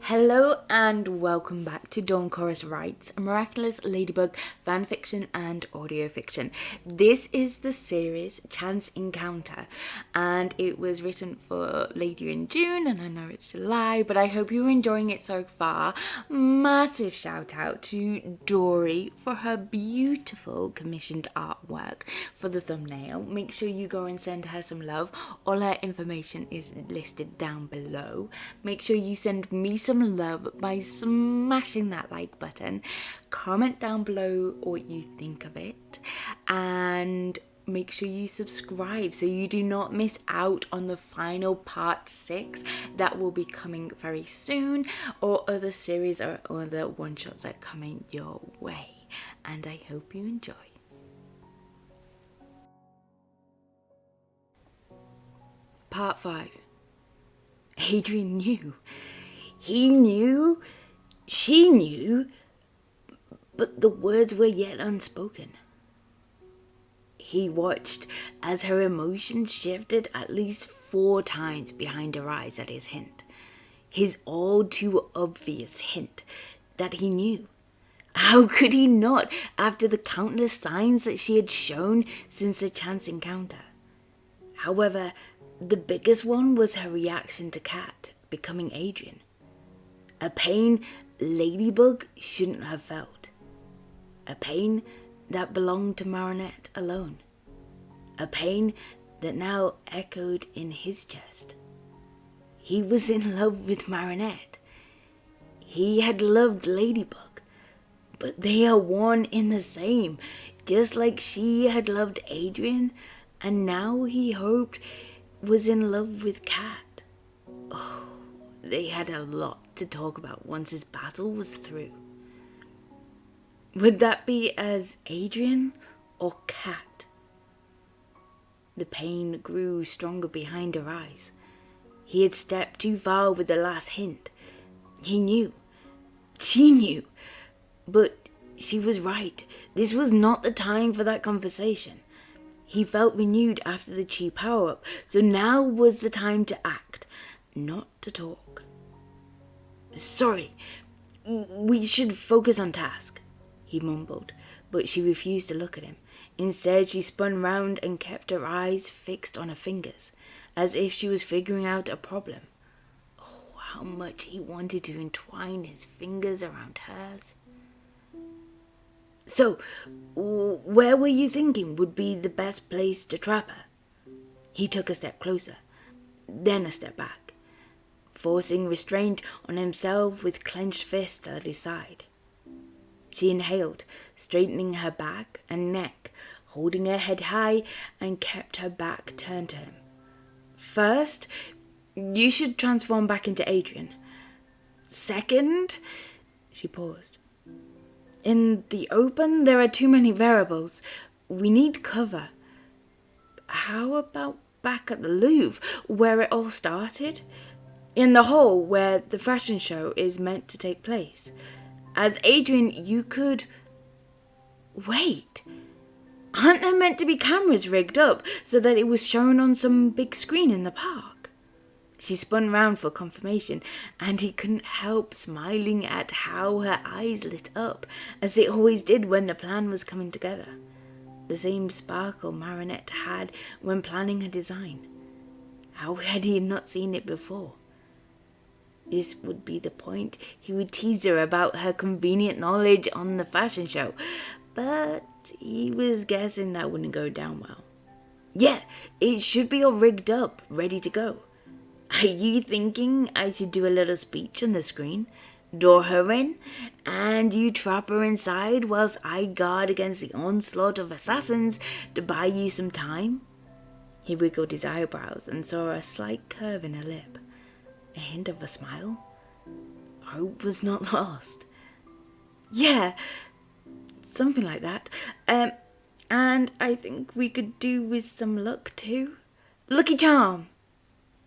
Hello and welcome back to Dawn Chorus Writes, a Miraculous Ladybug fanfiction and audio fiction. This is the series Chance Encounter, and it was written for later in June, and I know it's July, but I hope you're enjoying it so far. Massive shout out to Dory for her beautiful commissioned artwork for the thumbnail. Make sure you go and send her some love. All her information is listed down below. Make sure you send me some love by smashing that like button. Comment down below what you think of it, and make sure you subscribe so you do not miss out on the final part 6 that will be coming very soon, or other series or other one-shots that are coming your way. And I hope you enjoy. Part 5. Adrien knew. He knew. She knew. But the words were yet unspoken. He watched as her emotions shifted at least 4 times behind her eyes at his hint. His all too obvious hint that he knew. How could he not, after the countless signs that she had shown since the chance encounter? However, the biggest one was her reaction to Kat becoming Adrien. A pain Ladybug shouldn't have felt. A pain that belonged to Marinette alone. A pain that now echoed in his chest. He was in love with Marinette. He had loved Ladybug, but they are one in the same, just like she had loved Adrien, and now he hoped was in love with Kat. Oh, they had a lot to talk about once his battle was through. Would that be as Adrien or Kat? The pain grew stronger behind her eyes. He had stepped too far with the last hint. He knew. She knew. But she was right. This was not the time for that conversation. He felt renewed after the chi power-up, so now was the time to act, not to talk. Sorry, we should focus on task, he mumbled, but she refused to look at him. Instead, she spun round and kept her eyes fixed on her fingers, as if she was figuring out a problem. Oh, how much he wanted to entwine his fingers around hers. So, where were you thinking would be the best place to trap her? He took a step closer, then a step back, forcing restraint on himself with clenched fists at his side. She inhaled, straightening her back and neck, holding her head high, and kept her back turned to him. First, you should transform back into Adrien. Second, she paused. In the open, there are too many variables. We need cover. How about back at the Louvre, where it all started? In the hall where the fashion show is meant to take place. As Adrien, you could... Wait. Aren't there meant to be cameras rigged up so that it was shown on some big screen in the park? She spun round for confirmation, and he couldn't help smiling at how her eyes lit up, as they always did when the plan was coming together. The same sparkle Marinette had when planning her design. How had he not seen it before? This would be the point. He would tease her about her convenient knowledge on the fashion show, but he was guessing that wouldn't go down well. Yeah, it should be all rigged up, ready to go. Are you thinking I should do a little speech on the screen, door her in, and you trap her inside whilst I guard against the onslaught of assassins to buy you some time? He wiggled his eyebrows and saw a slight curve in her lip, a hint of a smile. Hope was not lost. Yeah, something like that. And I think we could do with some luck too. Lucky charm!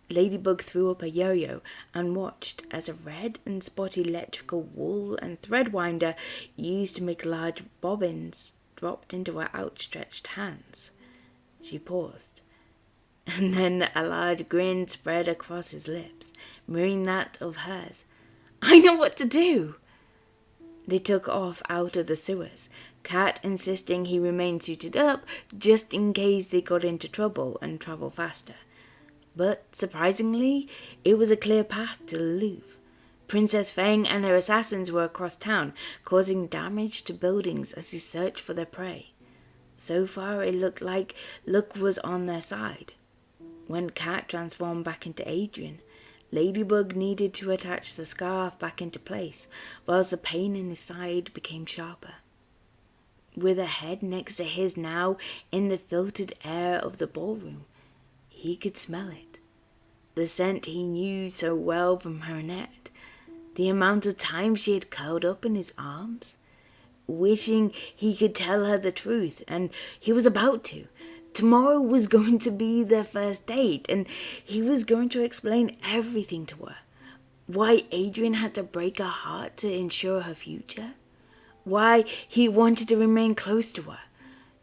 Ladybug threw up a yo-yo and watched as a red and spotty electrical wool and thread winder used to make large bobbins dropped into her outstretched hands. She paused, and then a large grin spread across his lips, mirroring that of hers. I know what to do. They took off out of the sewers, Cat insisting he remain suited up just in case they got into trouble and travel faster. But surprisingly, it was a clear path to the Louvre. Princess Feng and her assassins were across town, causing damage to buildings as they searched for their prey. So far, it looked like luck was on their side. When Cat transformed back into Adrien, Ladybug needed to attach the scarf back into place, whilst the pain in his side became sharper. With her head next to his now in the filtered air of the ballroom, he could smell it. The scent he knew so well from Marinette, the amount of time she had curled up in his arms, wishing he could tell her the truth, and he was about to. Tomorrow was going to be their first date, and he was going to explain everything to her. Why Adrien had to break her heart to ensure her future. Why he wanted to remain close to her,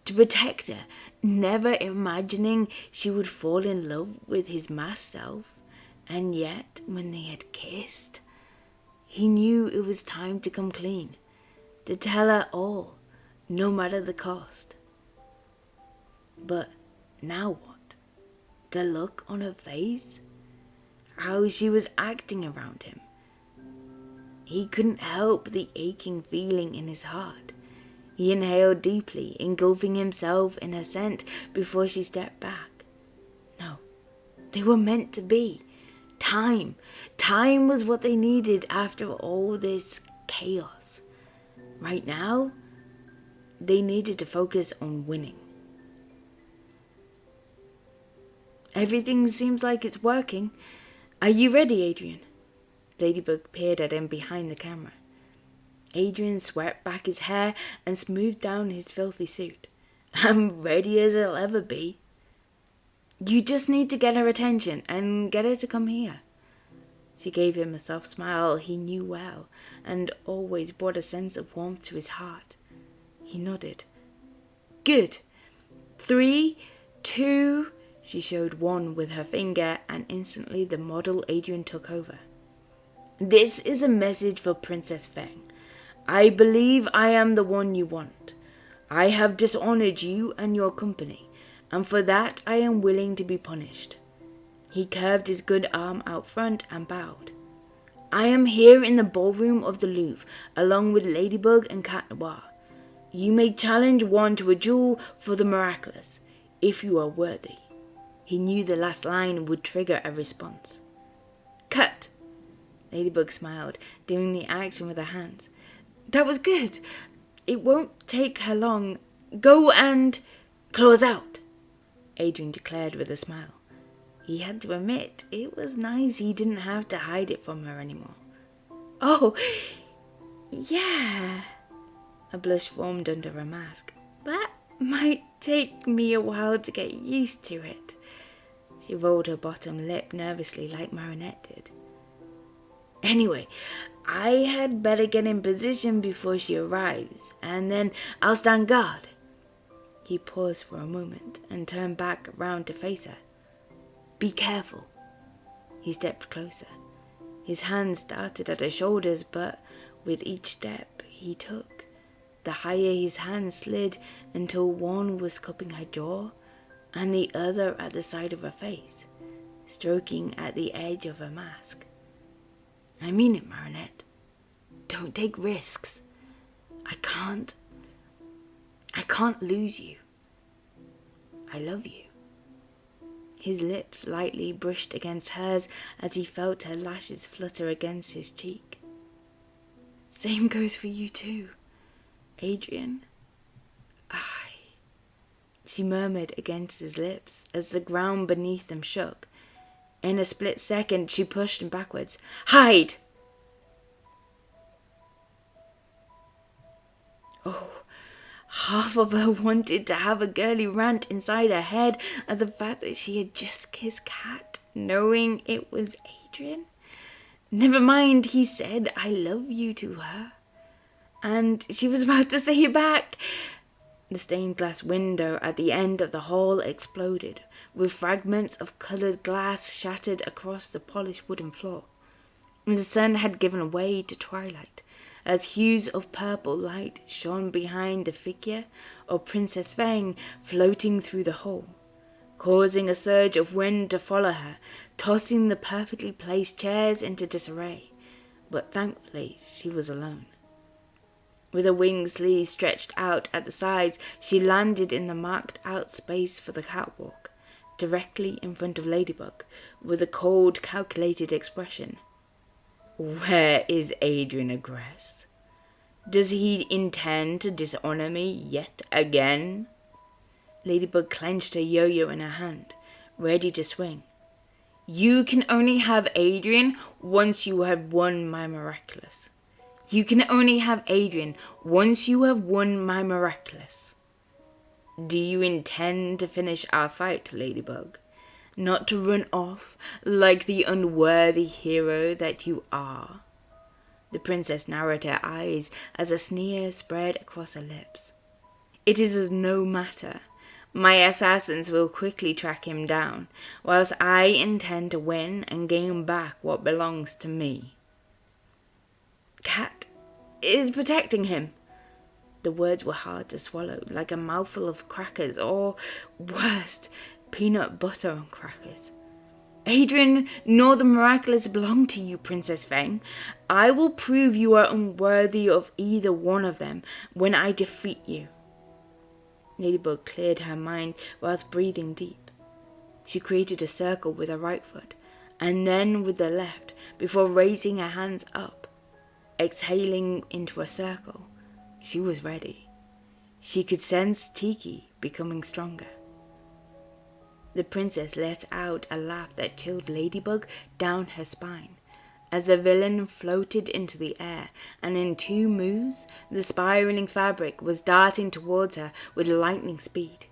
to protect her, never imagining she would fall in love with his masked self. And yet, when they had kissed, he knew it was time to come clean, to tell her all, no matter the cost. But now what? The look on her face? How she was acting around him? He couldn't help the aching feeling in his heart. He inhaled deeply, engulfing himself in her scent before she stepped back. No, they were meant to be. Time was what they needed after all this chaos. Right now, they needed to focus on winning. Everything seems like it's working. Are you ready, Adrien? Ladybug peered at him behind the camera. Adrien swept back his hair and smoothed down his filthy suit. I'm ready as I'll ever be. You just need to get her attention and get her to come here. She gave him a soft smile he knew well and always brought a sense of warmth to his heart. He nodded. Good. 3, 2... She showed 1 with her finger, and instantly the model Adrien took over. This is a message for Princess Feng. I believe I am the one you want. I have dishonored you and your company, and for that I am willing to be punished. He curved his good arm out front and bowed. I am here in the ballroom of the Louvre, along with Ladybug and Cat Noir. You may challenge one to a duel for the Miraculous, if you are worthy. He knew the last line would trigger a response. Cut! Ladybug smiled, doing the action with her hands. That was good. It won't take her long. Go and claws out, Adrien declared with a smile. He had to admit, it was nice he didn't have to hide it from her anymore. Oh, yeah. A blush formed under her mask. That might take me a while to get used to it. She rolled her bottom lip nervously like Marinette did. Anyway, I had better get in position before she arrives, and then I'll stand guard. He paused for a moment and turned back around to face her. Be careful. He stepped closer. His hands started at her shoulders, but with each step he took, the higher his hand slid until one was cupping her jaw and the other at the side of her face, stroking at the edge of her mask. I mean it, Marinette. Don't take risks. I can't lose you. I love you. His lips lightly brushed against hers as he felt her lashes flutter against his cheek. Same goes for you too, Adrien. She murmured against his lips as the ground beneath them shook. In a split second, she pushed him backwards. Hide! Oh, half of her wanted to have a girly rant inside her head at the fact that she had just kissed Cat, knowing it was Adrien. Never mind, he said, I love you to her. And she was about to say it back. The stained glass window at the end of the hall exploded, with fragments of coloured glass shattered across the polished wooden floor. The sun had given way to twilight, as hues of purple light shone behind the figure of Princess Feng floating through the hall, causing a surge of wind to follow her, tossing the perfectly placed chairs into disarray. But thankfully she was alone. With her wing sleeves stretched out at the sides, she landed in the marked-out space for the catwalk, directly in front of Ladybug, with a cold, calculated expression. "Where is Adrien Agress? Does he intend to dishonor me yet again?" Ladybug clenched her yo-yo in her hand, ready to swing. "You can only have Adrien once you have won my Miraculous. You can only have Adrien once you have won my Miraculous. Do you intend to finish our fight, Ladybug? Not to run off like the unworthy hero that you are?" The princess narrowed her eyes as a sneer spread across her lips. "It is no matter. My assassins will quickly track him down, whilst I intend to win and gain back what belongs to me." "Cat is protecting him." The words were hard to swallow, like a mouthful of crackers, or, worst, peanut butter on crackers. "Adrien nor the Miraculous belong to you, Princess Feng. I will prove you are unworthy of either one of them when I defeat you." Ladybug cleared her mind whilst breathing deep. She created a circle with her right foot, and then with the left, before raising her hands up. Exhaling into a circle, she was ready. She could sense Tiki becoming stronger. The princess let out a laugh that chilled Ladybug down her spine, as the villain floated into the air, and in 2 moves, the spiraling fabric was darting towards her with lightning speed.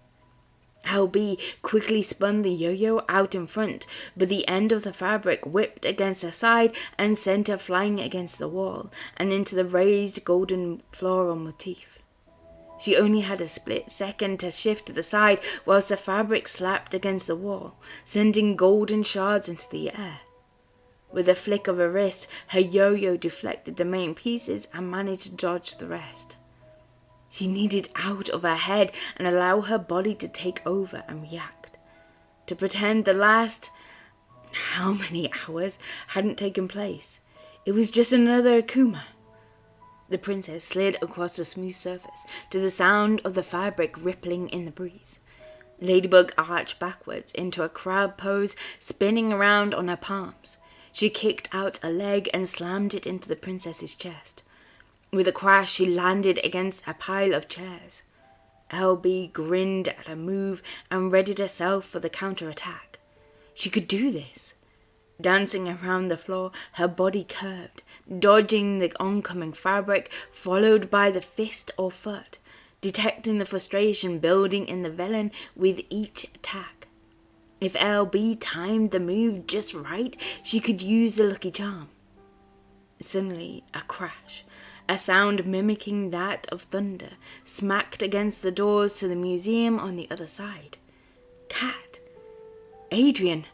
LB quickly spun the yo-yo out in front, but the end of the fabric whipped against her side and sent her flying against the wall and into the raised golden floral motif. She only had a split second to shift to the side whilst the fabric slapped against the wall, sending golden shards into the air. With a flick of her wrist, her yo-yo deflected the main pieces and managed to dodge the rest. She needed out of her head and allow her body to take over and react. To pretend the last, how many hours, hadn't taken place. It was just another Akuma. The princess slid across the smooth surface to the sound of the fabric rippling in the breeze. Ladybug arched backwards into a crab pose, spinning around on her palms. She kicked out a leg and slammed it into the princess's chest. With a crash, she landed against a pile of chairs. LB grinned at her move and readied herself for the counterattack. She could do this. Dancing around the floor, her body curved, dodging the oncoming fabric, followed by the fist or foot, detecting the frustration building in the villain with each attack. If LB timed the move just right, she could use the lucky charm. Suddenly, a crash. A sound mimicking that of thunder smacked against the doors to the museum on the other side. Cat! Adrien!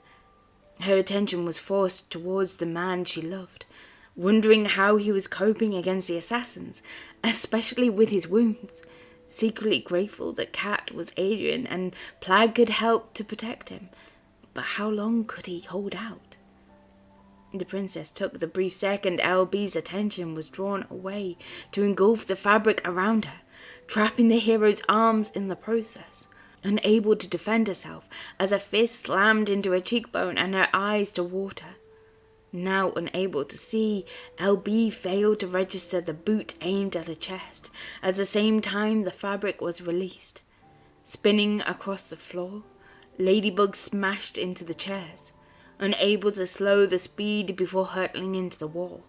Her attention was forced towards the man she loved, wondering how he was coping against the assassins, especially with his wounds, secretly grateful that Cat was Adrien and Plague could help to protect him. But how long could he hold out? The princess took the brief second LB's attention was drawn away to engulf the fabric around her, trapping the hero's arms in the process. Unable to defend herself, as a fist slammed into her cheekbone and her eyes to water. Now unable to see, LB failed to register the boot aimed at her chest, at the same time the fabric was released. Spinning across the floor, Ladybug smashed into the chairs, unable to slow the speed before hurtling into the wall.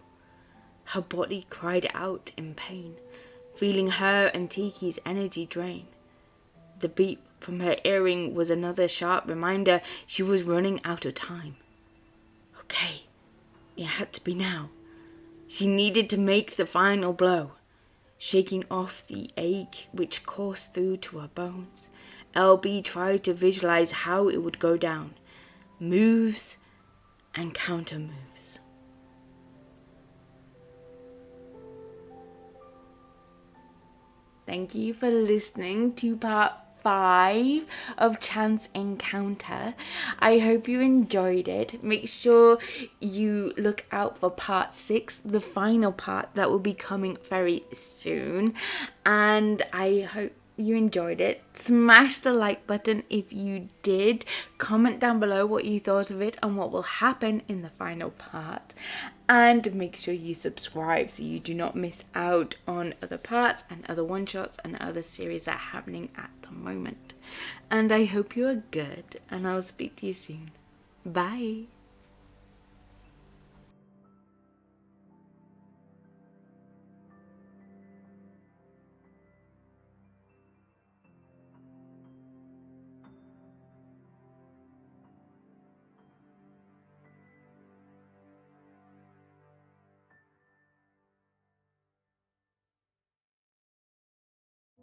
Her body cried out in pain, feeling her and Tiki's energy drain. The beep from her earring was another sharp reminder she was running out of time. Okay, it had to be now. She needed to make the final blow. Shaking off the ache which coursed through to her bones, LB tried to visualize how it would go down. Moves and counter moves. thank you for listening to part 5 of Chance Encounter. I hope you enjoyed it. Make sure you look out for part 6, the final part that will be coming very soon. And I hope you enjoyed it. Smash the like button if you did. Comment down below what you thought of it and what will happen in the final part. And make sure you subscribe so you do not miss out on other parts and other one-shots and other series that are happening at the moment. And I hope you are good, and I'll speak to you soon. Bye.